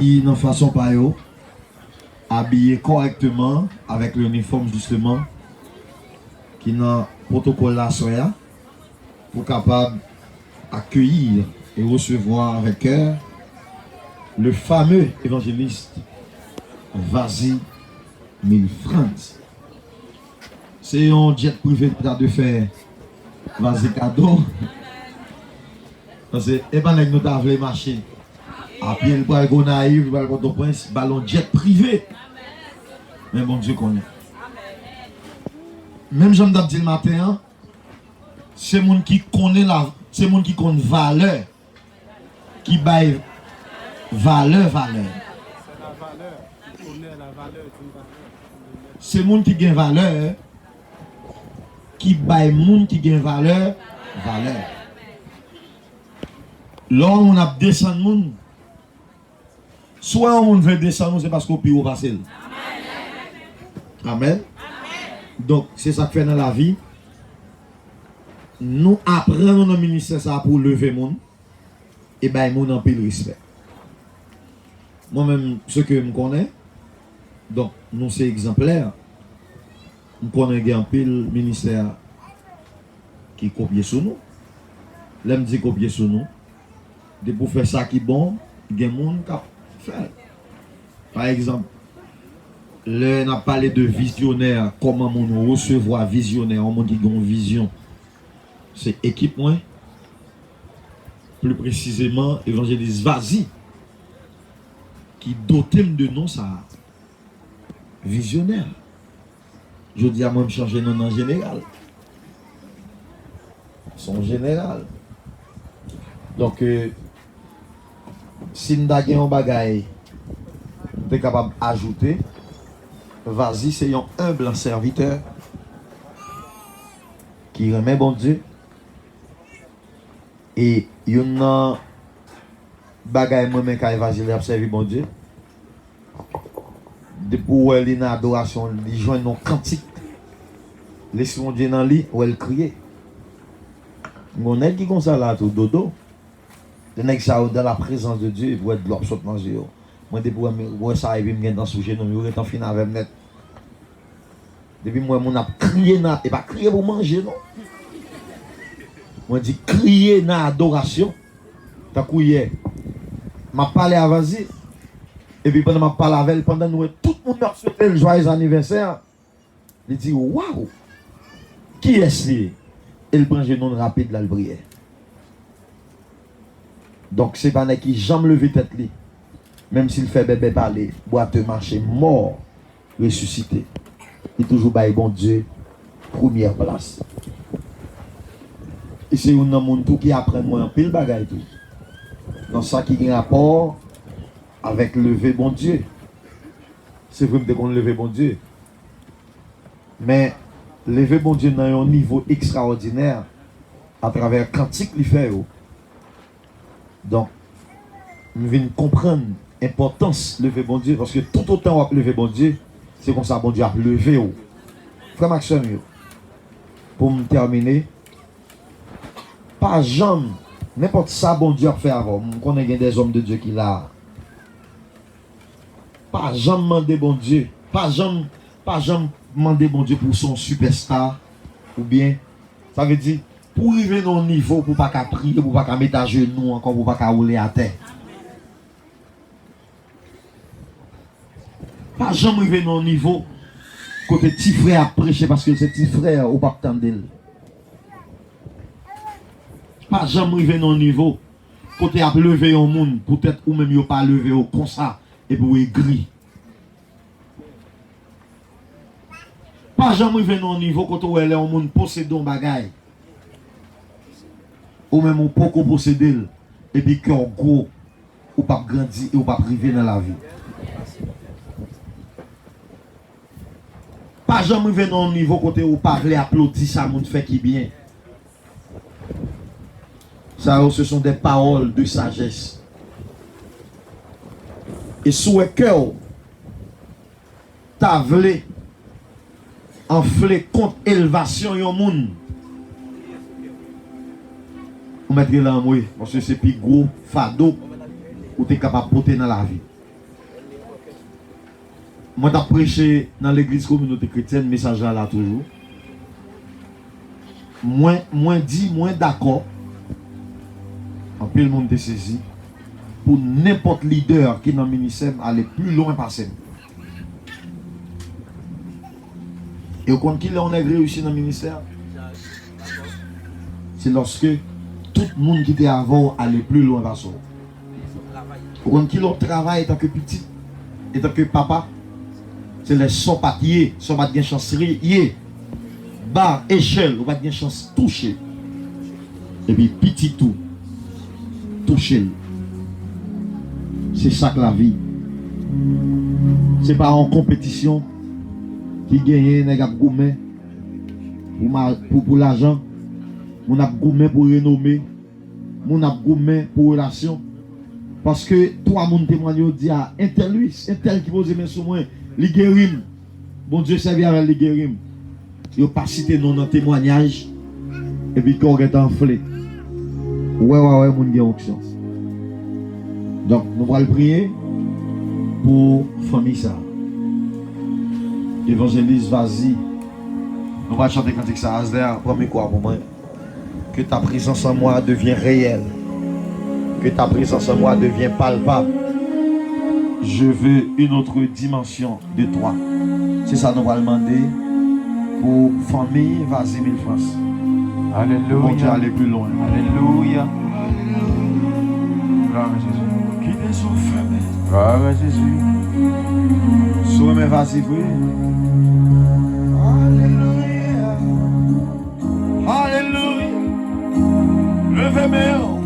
Ils n'en façon pas yo, habillé correctement avec l'uniforme justement qui n'a protocole là soya pour capable accueillir et recevoir avec cœur le fameux évangéliste Vasy Milfranz. C'est un jet privé de faire Vasy cadeau. Parce que et pas nous t'avons marché. Après le bras naïf, le bras prince, ballon jet privé. Mais bon Dieu connaît. Même j'aime dit le matin, c'est monde qui connaît c'est monde qui connaît valeur, qui baille valeur. C'est monde qui gagne valeur, qui baille monde qui gagne valeur. Là on a descendu monde. Soit on veut descendre, c'est parce qu'on peut passer. Amen. Donc, c'est ça que fait dans la vie. Nous apprenons dans le ministère ça pour lever le monde. Et bien, nous avons le respect. Moi-même, ce que je connais, donc, nous sommes exemplaires. Nous connaissons un pile ministère qui copie sur nous. Là, je dis copier sur nous. De pour faire ça qui est bon, il y a des gens qui faire. Par exemple, là, on a parlé de visionnaire, comment on recevoir visionnaire, on dit une vision. C'est équipe moins. Plus précisément, évangéliste Vasy, qui doté de nom ça. Visionnaire. Je dis à moi de changer nom en général. Son général. Donc, si nous avons un bagage, nous sommes capables d'ajouter. Vasy, c'est un humble serviteur qui remet bon Dieu. Et il y a un bagage moi-même qui Vasy a servi bon Dieu. Depuis où elle est dans l'adoration, il joue nos cantiques. Laissez mon Dieu dans le lit où elle crie. Mon aide qui comme ça là, tout dodo. Le nèg ça dans la présence de Dieu, pour être de l'obsot manger. Moi depuis moi ça arrive me dans sous genou, il est en fin avec net. Depuis moi mon a crié na et pas crier pour manger non. Moi dit crier na adoration. T'as couillé. M'a parlé à Vasy. Et puis pendant m'a parlé avec elle, pendant nous tout le monde a souhaité le joyeux anniversaire. Il dit waouh. Qui est-ce lui? Il prend genou rapide là le prière. Donc c'est pas qui jamais levé tête li. Même s'il fait bébé parler, boite marcher mort, ressuscité. Il toujours bail bon Dieu première place. Et c'est un monde tout qui apprend moi un pile bagaille tout. Dans ça qui a rapport avec lever bon Dieu. C'est vrai qu'on lever bon Dieu. Mais lever bon Dieu dans un niveau extraordinaire à travers cantique li fait. Donc, nous venons comprendre l'importance de lever bon Dieu, parce que tout autant on lever bon Dieu, c'est comme ça bon Dieu a levé. Frère Maxime, pour me terminer, pas jamais, n'importe ça bon Dieu a fait avant. On connaît des hommes de Dieu qui l'a. Pas jamais demander bon Dieu, pas jamais demander bon Dieu pour son superstar, ou bien, ça veut dire, pour arriver dans le niveau, pour ne pas prier, pour ne pas mettre à genoux, encore pour ne pas rouler à terre. Pas jamais arriver dans le niveau, côté petit frère a prêché parce que c'est petit frère ou pas attendre. Pas jamais arriver dans le niveau, côté a levé au monde, peut-être ou même il pas levé au comme ça, et pour aigri. Pas jamais arriver dans le niveau, côté où elle est au monde possédant bagaille. Ou même ou pas posséder et puis cœur gros ou pas grandir et ou pas priver dans la vie. Pas jamais arriver dans le niveau côté où parler applaudir ça monde fait qui bien. Ça ce sont des paroles de sagesse. Et sous le cœur t'as voulu enfler contre élévation yon monde. Vous mettez là en moi, parce que c'est plus gros fado ou tu es capable de porter dans la vie. Moi, j'ai prêché dans l'église communauté chrétienne, message là toujours. Moins d'accord. En plus, le monde est saisi. Pour n'importe leader qui est dans le ministère, aller plus loin passer. Et au compte qu'il on a réussi dans le ministère, c'est lorsque tout le monde qui était avant allait plus loin passer. Au compte qu'il on travaille en tant que petit, en tant que papa, c'est les son papier, son pas de chance rier, bas, échelle, on va de chance toucher. Et puis petit tout, toucher. C'est ça que la vie. C'est pas en compétition qui gagne nèg ap goumé pour l'argent, mon ap goumé pour renommée, mon ap goumé pour relation. Parce que toi mon témoignage dit à un tel qui pose main sur moi, li guérim. Bon Dieu servi avec li guérim. Yo pas cité non dans témoignage et puis qu'on est enflé. Ouais mon gagne onction. Donc, nous allons prier pour famille ça. Évangéliste, vas-y. Nous allons chanter cantique ça. Asder, premier quoi pour moi? Que ta présence en moi devienne réelle. Que ta présence en moi devienne palpable. Je veux une autre dimension de toi. C'est ça que nous allons demander pour famille, vas-y, 1000 France. Alléluia. Bon Dieu, aller plus loin. Alléluia. Gloire à Jésus. Qui est fermé. Gloire à Jésus. Sois mes vas-y, oui. Alléluia. Alléluia. Levez mes mains.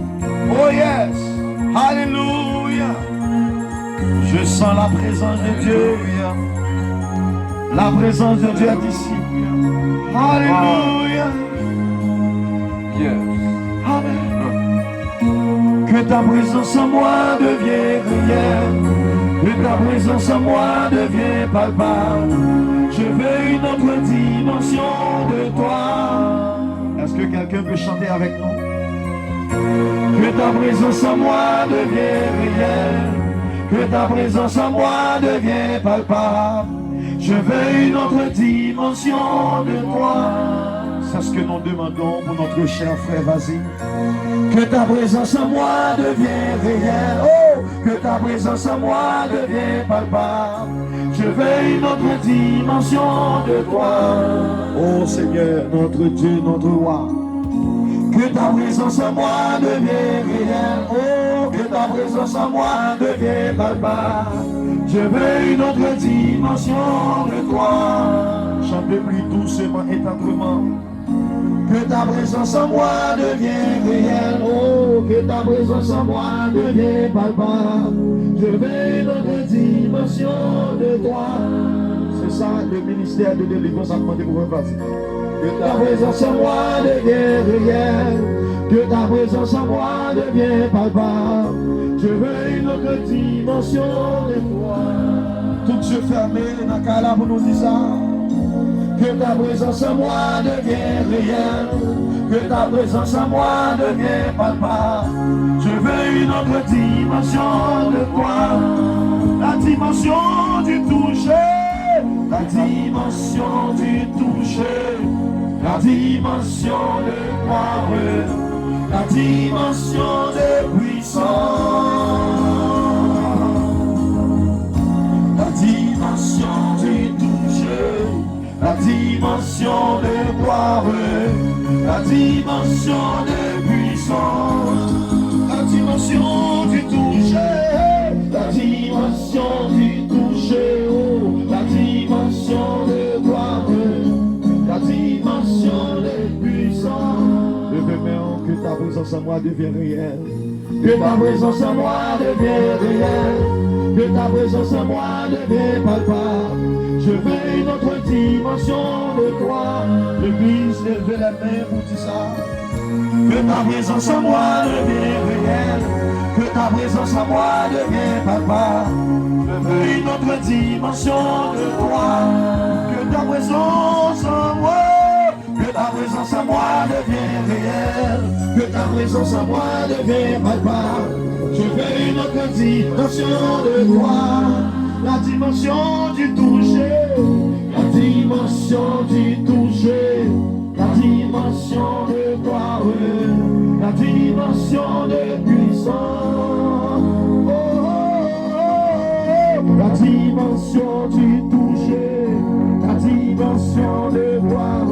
Oh yes. Alléluia. Je sens la présence de Dieu. La présence de Dieu est ici. Alléluia. Yes. Amen. Que ta présence en moi devienne réelle. Que ta présence en moi devienne palpable. Je veux une autre dimension de toi. Est-ce que quelqu'un peut chanter avec nous? Que ta présence en moi devienne réelle. Que ta présence en moi devienne palpable. Je veux une autre dimension de toi. C'est ce que nous demandons pour notre cher frère, vas-y. Que ta présence en moi devienne réelle. Oh, que ta présence en moi devienne palpable. Je veux une autre dimension de toi. Oh Seigneur, notre Dieu, notre roi. Que ta présence en moi devienne réelle. Oh, que ta présence en moi devienne palpable. Je veux une autre dimension de toi. Chantez plus doucement et tendrement. Que ta présence en moi devienne réelle. Oh, que ta présence en moi devienne palpable. Je veux une autre dimension de toi. C'est ça le ministère de délivrance a demandé pour un vas-y. Que ta présence en moi devienne réelle. Que ta présence en moi devienne palpable. Je veux une autre dimension de toi. Tout yeux fermés, n'a qu'à la pour nous dire ça. Que ta présence en moi devienne réelle. Que ta présence en moi devienne palpable. Je veux une autre dimension de toi. La dimension du toucher. La dimension du toucher. La dimension de gloire. La dimension de puissance. La dimension du toucher. La dimension de gloire, la dimension de puissance, la dimension du toucher, la dimension du toucher, oh, la dimension de gloire, la dimension de puissance. Levez-moi que ta présence en moi devienne réelle, que ta présence en moi devienne réelle, que ta présence en moi devienne palpable. Je veux une autre dimension de toi. L'église, levez la main pour dire ça. Que ta présence en moi devienne réelle. Que ta présence en moi devienne palpable. Je veux une autre dimension de toi. Que ta présence en moi, que ta présence en moi devienne réelle. Que ta présence en moi devienne palpable. Je veux une autre dimension de toi. La dimension du toucher, la dimension du toucher, la dimension de gloire, la dimension de puissance. Oh, oh, oh, oh. La dimension du toucher, la dimension de gloire.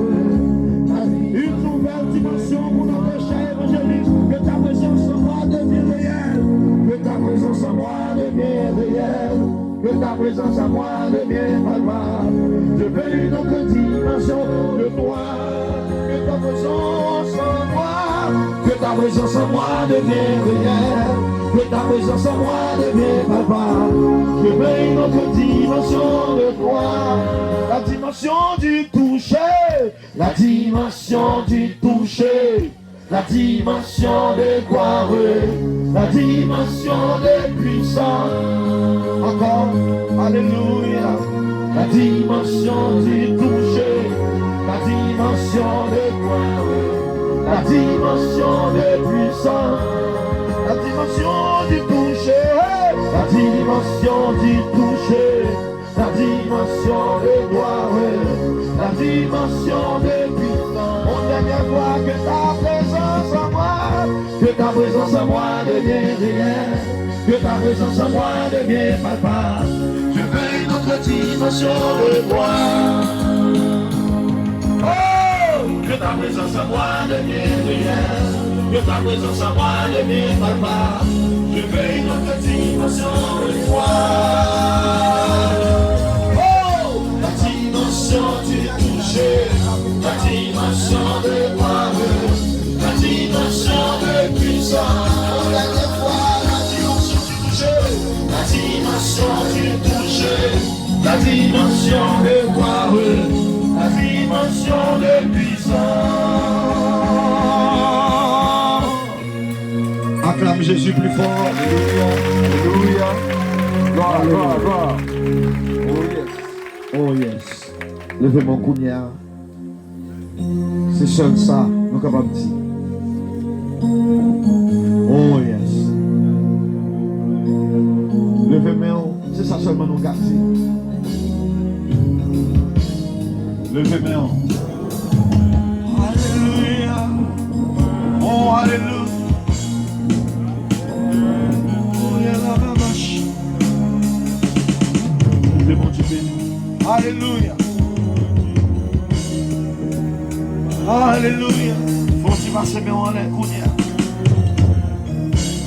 Une nouvelle dimension pour notre cher évangéliste. Que ta présence en moi devienne réelle. Que ta présence en moi devienne réelle. Que ta présence en moi devienne palpable. Je veux une autre dimension de toi. Que ta présence en moi, que ta présence en moi devienne réelle. Que ta présence en moi devienne palpable. Je veux une autre dimension de toi. La dimension du toucher, la dimension du toucher, la dimension de gloire, la dimension de puissance. Encore, alléluia. La dimension du toucher, la dimension de gloire, la dimension de puissance, la dimension du toucher, la dimension du toucher, la dimension de gloire, la dimension de puissance. On dernière fois que ta présence en moi, que ta présence en moi devienne réelle, que ta présence en moi devienne palpable. Je veux une autre dimension de gloire. Oh, que ta présence en moi devienne réelle, que ta présence en moi devienne palpable. Je veux une autre dimension de gloire. Oh, la dimension du toucher, la dimension de gloire, la dimension de puissance. La dernière fois, la dimension du toucher, la dimension du toucher, la dimension de gloire, la dimension de puissance. Acclame Jésus plus fort. Alléluia. Gloire, gloire, gloire. Oh yes. Oh yes. Levez mon counia. C'est seul ça, nous capables de dire. Oh yes. Levez main, c'est ça seulement nous garder. Levez main. Alléluia. Oh alléluia. Oh yeah, la vache. Le bon Dieu béni. Alléluia. Alléluia. Faut-il passer bien en l'air, Kounia.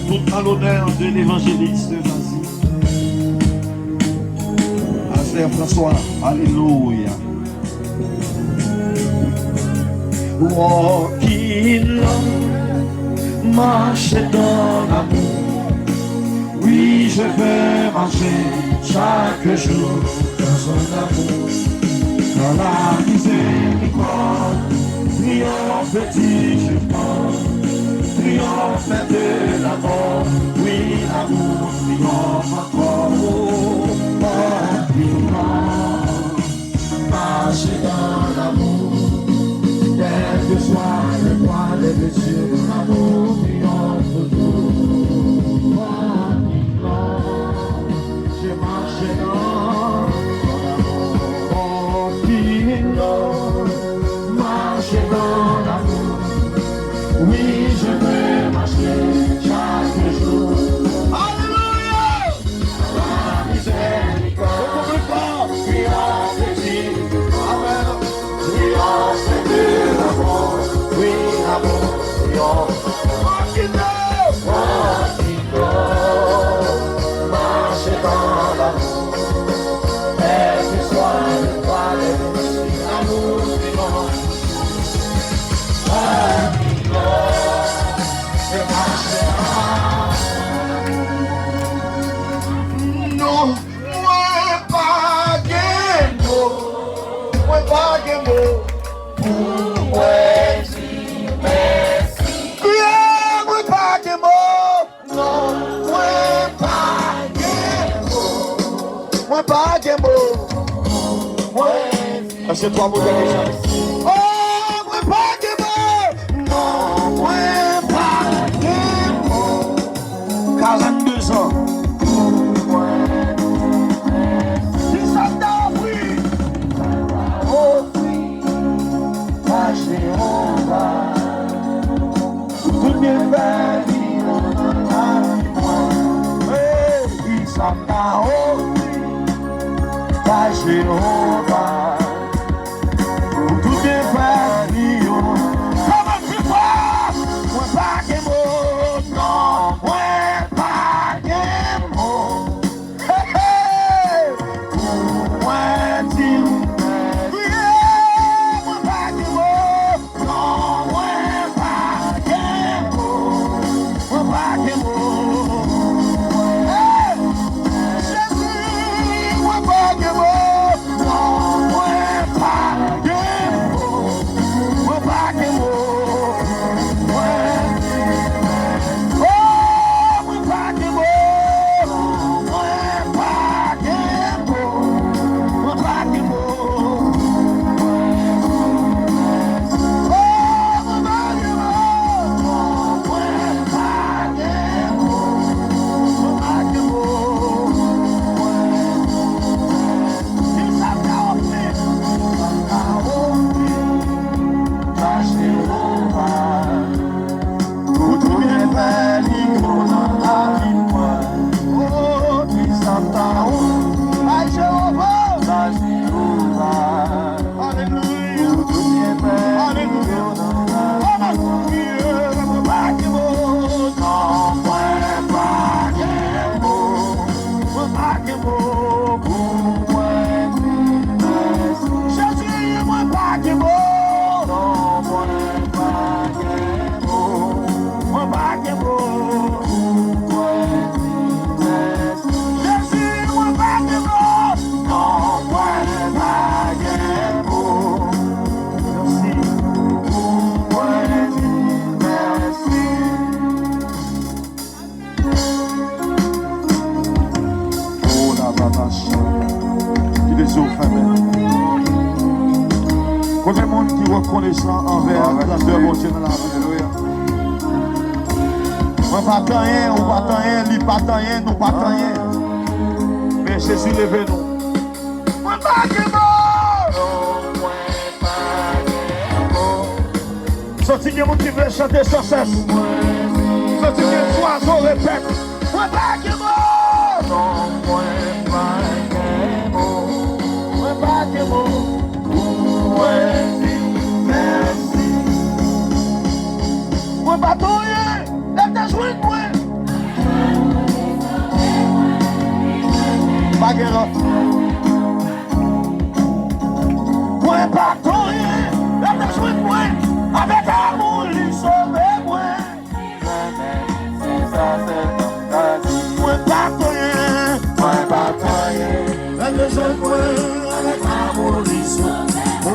Tout à l'honneur de l'évangéliste, vas-y. Frère François, alléluia. Walking long, marcher dans l'amour. Oui, je vais marcher chaque jour dans son amour. Dans la miséricorde, triomphe du jugement, triomphe de la mort. Oui, l'amour triomphe encore. Marcher dans l'amour, quel que soit le poids, les blessures, l'amour triomphe tout. Je marche dans l'amour, marcher dans l'amour. Oui, je veux marcher chaque jour. Alléluia! La miséricorde, triomphe de Amen. Triomphe de l'amour. Oui, l'amour triomphe. Marcher dans l'amour. Quel que soit le poids, les blessures, l'amour triomphe. Je marche dans non, moi pas guémo, moi pas guémo, pour moi dire merci. Yeah, moi pas guémo, non, moi pas guémo, moi pas guémo, moi. Est-ce que toi vous avez déjà? Oh, moi pas guémo, non, moi pas guémo. 42 ans. Santa by Jehovah, who to defend me. Come on, people, we're back in more. No, we're back in more. Hey, hey, who went in? Yeah, we're back in more. No, we're back in more. We're back in more. Hey, Jesus, we're back in more. No, we're back in more. We're back in more. Oh, we're back in more. We're back in more. We're back in more. Oh, we're back in more. We're back in more. We're back in more. He's up now, please. Combien de monde qui reconnaissant envers la grandeur mon Dieu dans la vie? On pas rien, on pas rien, lui pas rien, nous pas rien. Mais Jésus levé nous. On pas que sorti que mon qui veut chanter sans cesse. Sorti que l'oiseau répète. On pas que moi bataille, elle t'a joué de moi. Pas guère. Moi bataille, elle t'a joué de moi. Avec amour, lui sauver moi. Moi bataille, elle t'a joué de moi. Avec amour, lui sauver. Oh,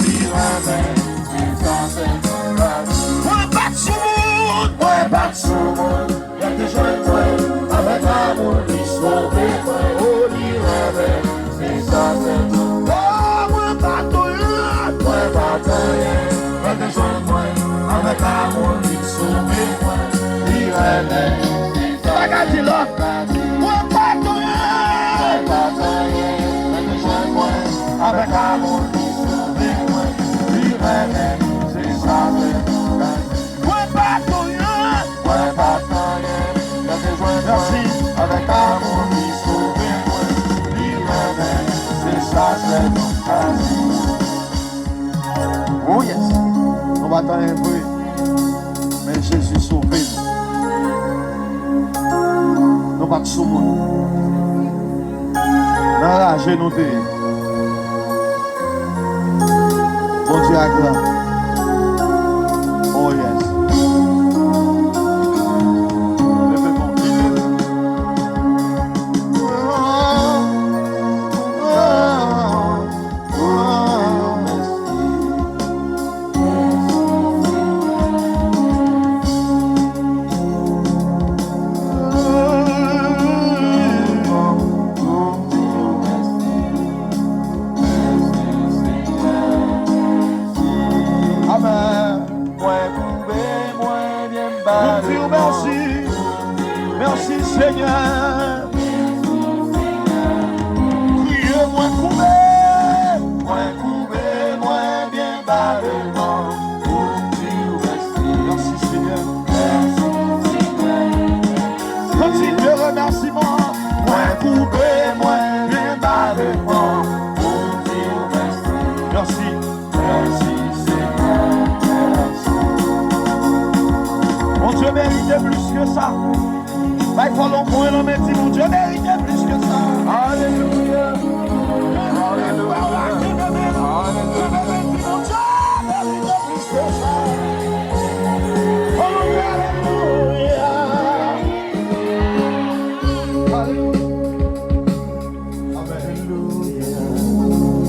lui ramène. Moi pas sous moi, y'a des gens toi, avec amour, lui sauver, oh, lui rêver, c'est ça, c'est tout. Oh, moi pas y'a des gens toi, avec amour, lui sauver, lui rêver, c'est ça, c'est tout. Moi pas y'a des gens toi, avec amour, lui sauver, lui rêver, c'est ça, c'est tout. Merci. Avec amour, lui sauver, lui rêver, c'est ça, c'est ton cas. Oh yes, on va attendre un peu, mais Jésus sauvé. Nous pas de soumou. Dans la génouté. Bon Dieu à gloire. Oh yes. Amen. Pas qu'on l'on point, l'on met mon Dieu mérite plus que ça. Alléluia.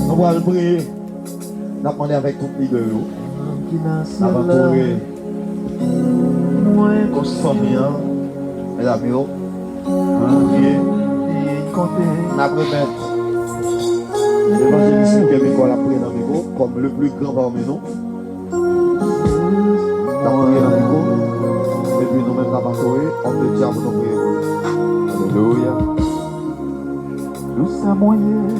On va le prier. On va demander avec tout le leader. On va trouver comme famille. Mesdames, on va prier. On va remettre l'évangéliste québécois la prière dans le micro comme le plus grand parmi nous. La prière dans le micro. Et puis nous-mêmes, la pastorée, on peut dire pour nous prier. Alléluia. Nous sommes moyens.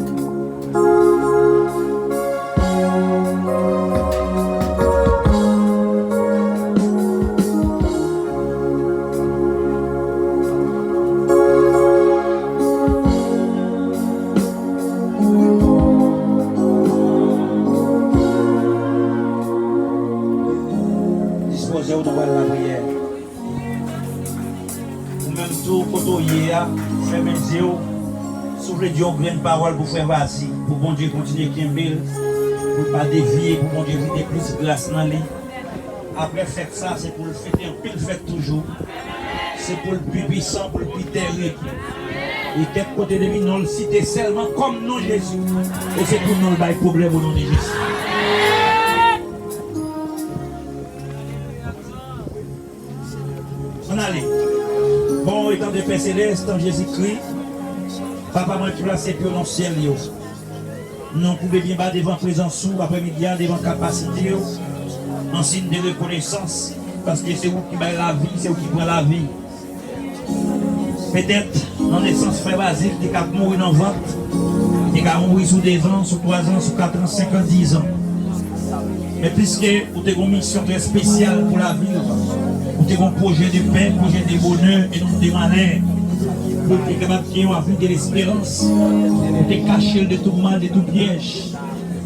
Disposez-vous dans la prière. Ou même tout, quand on y est, fermez les yeux. Soufflez Dieu une parole pour faire vas-y, pour bon Dieu continuer Kimbel, pour ne pas dévier, pour bon Dieu vider plus de grâce dans lui. Après faire ça, c'est pour le fêter, un pile fait toujours. C'est pour le plus puissant, pour le plus terrible. Et quel côté de lui, nous le citer seulement comme nous Jésus. Et c'est pour nous le problème au nom de Jésus. On allait. Bon, étant de Père Céleste, en Jésus-Christ, Papa, moi, tu places pour dans le ciel. Nous pouvons bien battre devant présence sous, après-midi, devant capacité, en signe de reconnaissance, parce que c'est vous qui baille la vie, c'est vous qui prend la vie. Peut-être, en naissance, frère Basile, tu as mourir dans le ventre, tu as mourir sous 2 ans, sous 3 ans, sous 4 ans, 5 ans, 10 ans. Mais puisque vous avez une mission très spéciale pour la vie, vous avez un projet de paix, un projet de bonheur et non de malheur. Vous êtes capable de avoir de l'espérance, vous êtes caché de tout mal, de tout piège.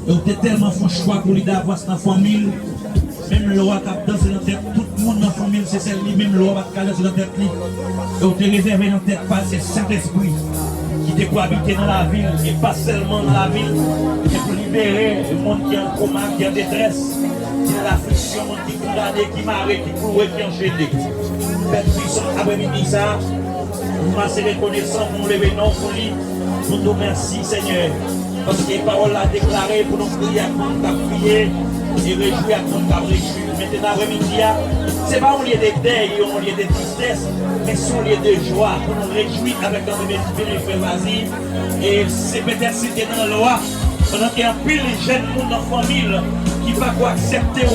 Et vous êtes tellement fait choix pour lui d'avoir dans la famille. Même le roi qui a dansé dans la tête, tout le monde dans la famille, c'est celle-là, même le roi qui a dansé dans la tête. Et vous êtes réservé dans la tête par ce Saint-Esprit qui te pour habiter dans la ville, et pas seulement dans la ville, mais pour libérer le monde qui est en coma, qui est en détresse, qui est dans l'affliction, qui est condamné, qui est marré, qui est cloué, qui est enchaîné. Père puissant, après-midi ça. Nous sommes reconnaissants pour nous lever non pour lui. Nous nous remercions, Seigneur. Parce que les paroles là déclarées pour nous prier à nous prier et réjouir à nous réjouir. Maintenant, après-midi, ce n'est pas un lieu de deuil, un lieu de tristesse, mais c'est un lieu de joie pour nous réjouir avec notre frère Basile. Et c'est peut-être c'était dans la loi, pendant qu'il y a plus de jeunes dans la famille qui ne peuvent pas accepter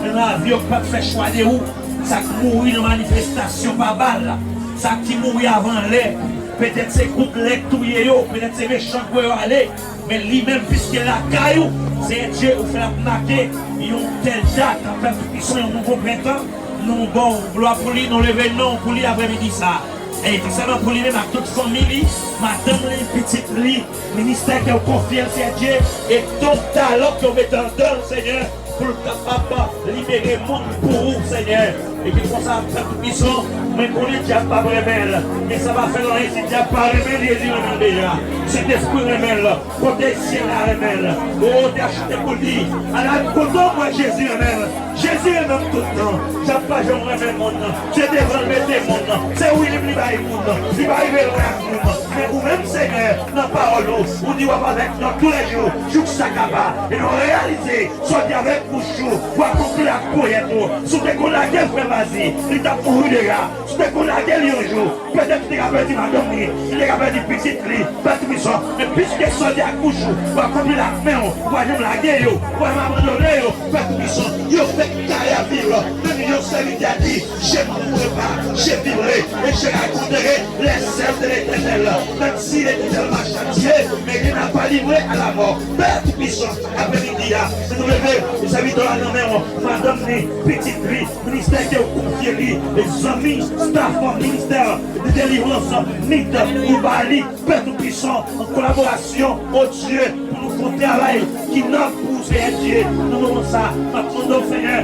dans la vie, qui ne peuvent pas faire choix de vous. Ça mourir dans la manifestation par balle. Ça qui mourit avant l'air, peut-être c'est groupe lectouillé, peut-être c'est méchant pour aller, mais lui-même, puisque la caillou, c'est Dieu qui fait la plaquer, ils ont telle date, en fait, ils sont un nouveau printemps, nous, bon, gloire pour lui, nous levons non pour lui après-midi ça. Et tout simplement pour lui, même à toute famille, madame, les petites lits, ministère qui a confié, c'est Dieu, et tout talent qui ont mis en donne, Seigneur, pour le papa libérer le monde pour vous, Seigneur. Et puis pour ça, frère Tout-Puissant, mais pour lui, diable pas remède. Mais ça va faire rien si diable pas remède, Jésus remède déjà. Cet esprit remède, côté ciel la remède. Oh, t'es acheté pour lui. À la côté, moi, Jésus remède. Jésus remède tout le temps. J'aime pas, je remède mon nom. C'est devant le mettre mon nom. C'est où il est venu à mon nom. Il va arriver loin à mon nom. Mais vous-même, Seigneur, dans la parole, vous dites avec nous tous les jours, jour Sakaba. Et nous réaliser, soit avec vous, pour accomplir la prière. Sous des qu'on a guerre, frère, vas-y. Il t'a pourri déjà. Sous des qu'on a guerre, un jour. Peut-être qu'il a perdu ma domine. Il a perdu petite lit, pas de puissant. Mais puisque soit à couche, pour accomplir la main, pour aller la guerre, pour m'abandonner, pas de puissant. Il fait carrière vivre. Le million, celui qui a dit, je ne mourrai pas, je vivrai et je raconterai les serfs de l'éternel. Même si l'éternel m'a châtié, mais il n'a pas livré à la mort. Père puissant, après-midi, nous lever, nous habitons à la maison, madame, petite vie, ministère qui a confié lui, les amis, staff, ministère de délivrance, NIT, Oubali, Père Tout-Puissant, en collaboration, au Dieu, pour nous faire un travail qui n'a poussé à Dieu. Nous avons ça, maintenant, Seigneur.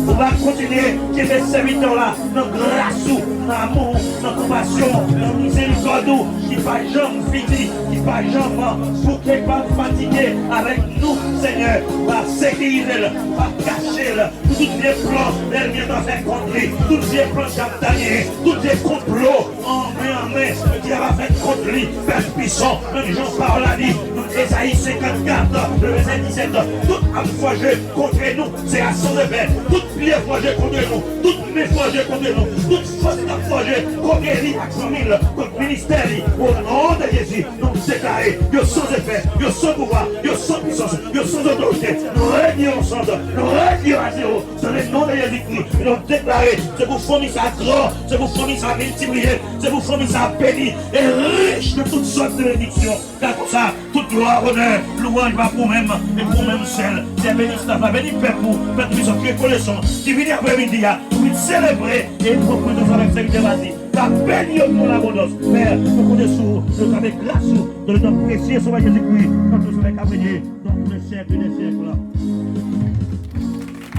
On va continuer qui est mes serviteurs là, dans grâce, dans amour, dans compassion, dans miséricorde, qui pas jamais fini, qui pas jamais pour qu'il pas fatigué avec nous, Seigneur, va sécuriser, va cacher tous les plans, l'ennemi doit faire contre lui, tous les plans d'Abdanier, tous les complots en main, qui va faire contre lui, Père puissant, même Jean parle à dit, Esaïe 54, le verset 17, toute âme forgée contre nous, c'est à son effet, toutes les forgées contre nous, toutes les forgées contre nous, toutes forces forgées contre lui, à famille, contre le ministère, au nom de Jésus, nous déclarons, ils sont effet, ils sont pouvoir, ils sont puissance, ils sont autorité, nous régnons ensemble, nous régnons à zéro, dans le nom de Jésus-Christ, nous déclarons, c'est pour fournir ça grand, c'est pour fournir ça multiplié, c'est pour fournir ça béni, et riche de toutes sortes de bénédictions, car comme ça, toute gloire, honneur, louange va pour même, et pour même seul, c'est béni, ça va béni, Père pour, Père puissant, qui est connaissant, qui vient après-midi, pour célébrer, et pour nous avec cette débattue. La béni pour l'abondance. Père, nous connaissons, nous avons grâce, de notre précieux Sauveur Jésus-Christ, notre Sauveur Cabrinier, dans tous les siècles des siècles.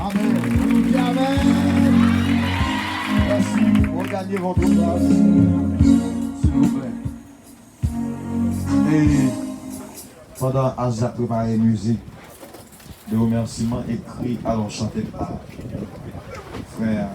Amen. Amen. Merci. Regagnez votre place, s'il vous plaît. Et pendant Azza préparait la musique de remerciement écrit, allons chanter par frère